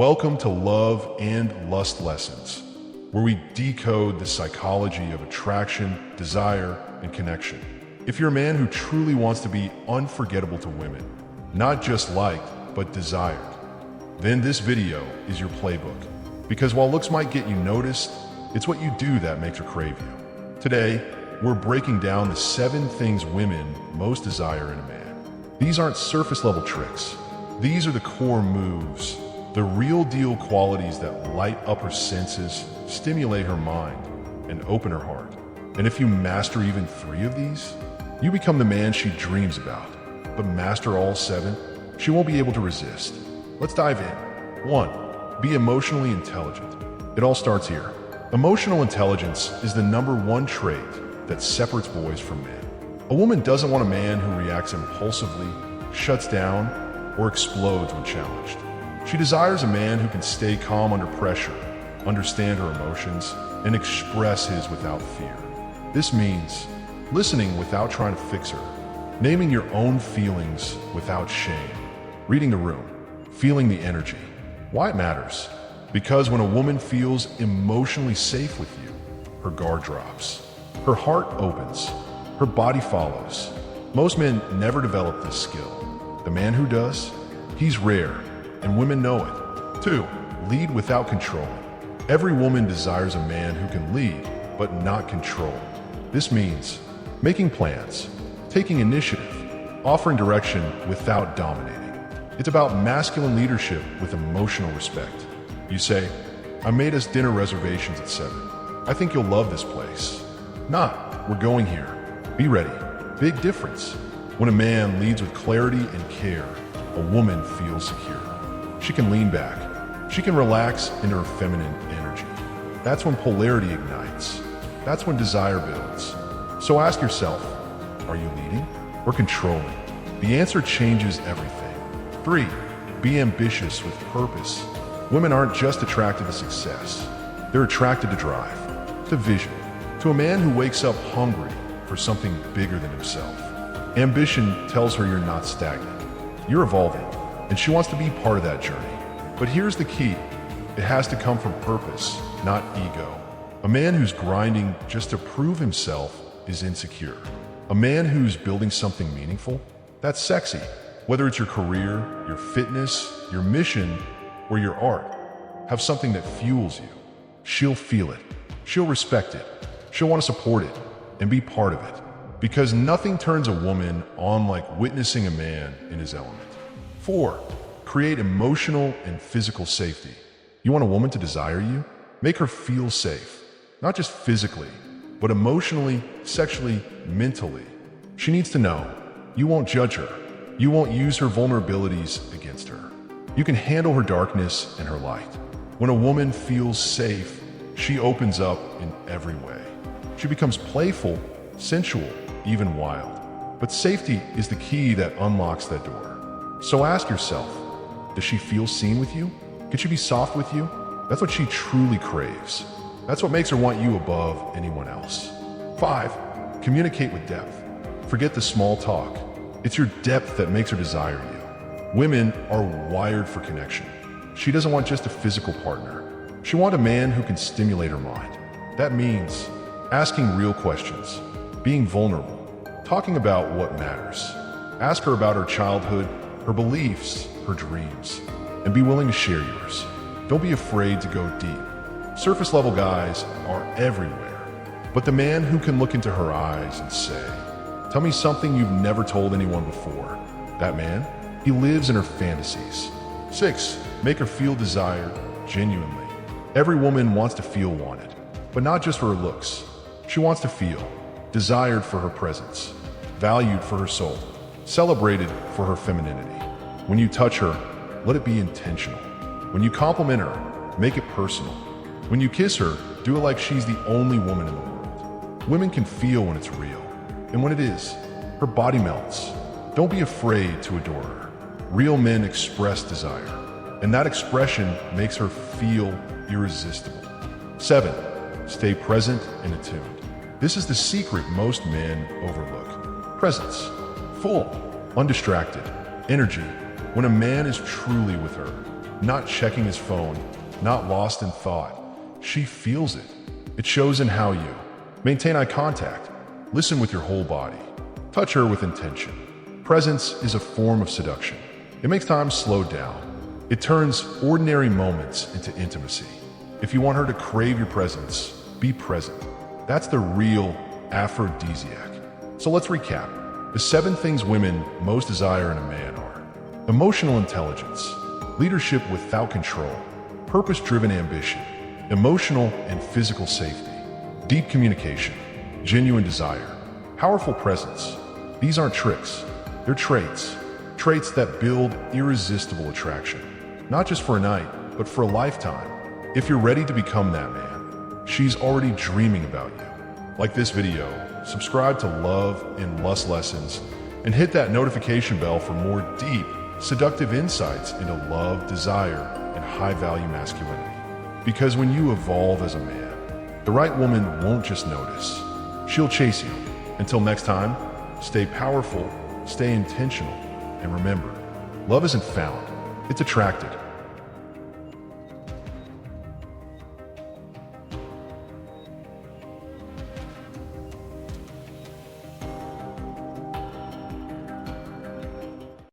Welcome to Love and Lust Lessons, where we decode the psychology of attraction, desire, and connection. If you're a man who truly wants to be unforgettable to women, not just liked, but desired, then this video is your playbook. Because while looks might get you noticed, it's what you do that makes her crave you. Today, we're breaking down the 7 things women most desire in a man. These aren't surface-level tricks. These are the core moves, the real-deal qualities that light up her senses, stimulate her mind, and open her heart. And if you master even 3 of these, you become the man she dreams about. But master all 7, she won't be able to resist. Let's dive in. 1. Be emotionally intelligent. It all starts here. Emotional intelligence is the #1 trait that separates boys from men. A woman doesn't want a man who reacts impulsively, shuts down, or explodes when challenged. She desires a man who can stay calm under pressure, understand her emotions, and express his without fear. This means listening without trying to fix her, naming your own feelings without shame, reading the room, feeling the energy. Why it matters? Because when a woman feels emotionally safe with you, her guard drops, her heart opens, her body follows. Most men never develop this skill. The man who does, he's rare, and women know it. 2. Lead without controlling. Every woman desires a man who can lead, but not control. This means making plans, taking initiative, offering direction without dominating. It's about masculine leadership with emotional respect. You say, I made us dinner reservations at 7. I think you'll love this place. Not, we're going here. Be ready. Big difference. When a man leads with clarity and care, a woman feels secure. She can lean back. She can relax into her feminine energy. That's when polarity ignites. That's when desire builds. So ask yourself, are you leading or controlling? The answer changes everything. 3. Be ambitious with purpose. Women aren't just attracted to success. They're attracted to drive, to vision, to a man who wakes up hungry for something bigger than himself. Ambition tells her you're not stagnant. You're evolving, and she wants to be part of that journey. But here's the key. It has to come from purpose, not ego. A man who's grinding just to prove himself is insecure. A man who's building something meaningful, that's sexy. Whether it's your career, your fitness, your mission, or your art, have something that fuels you. She'll feel it. She'll respect it. She'll want to support it and be part of it. Because nothing turns a woman on like witnessing a man in his element. 4. Create emotional and physical safety. You want a woman to desire you? Make her feel safe. Not just physically, but emotionally, sexually, mentally. She needs to know you won't judge her. You won't use her vulnerabilities against her. You can handle her darkness and her light. When a woman feels safe, she opens up in every way. She becomes playful, sensual, even wild. But safety is the key that unlocks that door. So ask yourself, does she feel seen with you? Can she be soft with you? That's what she truly craves. That's what makes her want you above anyone else. 5. Communicate with depth. Forget the small talk. It's your depth that makes her desire you. Women are wired for connection. She doesn't want just a physical partner. She wants a man who can stimulate her mind. That means asking real questions, being vulnerable, talking about what matters. Ask her about her childhood, her beliefs, her dreams, and be willing to share yours. Don't be afraid to go deep. Surface level guys are everywhere, but the man who can look into her eyes and say, tell me something you've never told anyone before, that man, he lives in her fantasies. 6. Make her feel desired, genuinely. Every woman wants to feel wanted, but not just for her looks. She wants to feel desired for her presence, valued for her soul, celebrated for her femininity. When you touch her, let it be intentional. When you compliment her, make it personal. When you kiss her, do it like she's the only woman in the world. Women can feel when it's real, and when it is, her body melts. Don't be afraid to adore her. Real men express desire, and that expression makes her feel irresistible. 7. Stay present and attuned. This is the secret most men overlook. Presence. Full, undistracted, energy. When a man is truly with her, not checking his phone, not lost in thought. She feels it. It shows in how you maintain eye contact, listen with your whole body, touch her with intention. Presence is a form of seduction. It makes time slow down. It turns ordinary moments into intimacy. If you want her to crave your presence, be present. That's the real aphrodisiac. So let's recap. The 7 things women most desire in a man are: emotional intelligence, leadership without control, purpose-driven ambition, emotional and physical safety, deep communication, genuine desire, powerful presence. These aren't tricks, they're traits. Traits that build irresistible attraction, not just for a night, but for a lifetime. If you're ready to become that man, she's already dreaming about you. Like this video, subscribe to Love and Lust Lessons, and hit that notification bell for more deep, seductive insights into love, desire, and high-value masculinity. Because when you evolve as a man, the right woman won't just notice, she'll chase you. Until next time, stay powerful, stay intentional, and remember, love isn't found, it's attracted.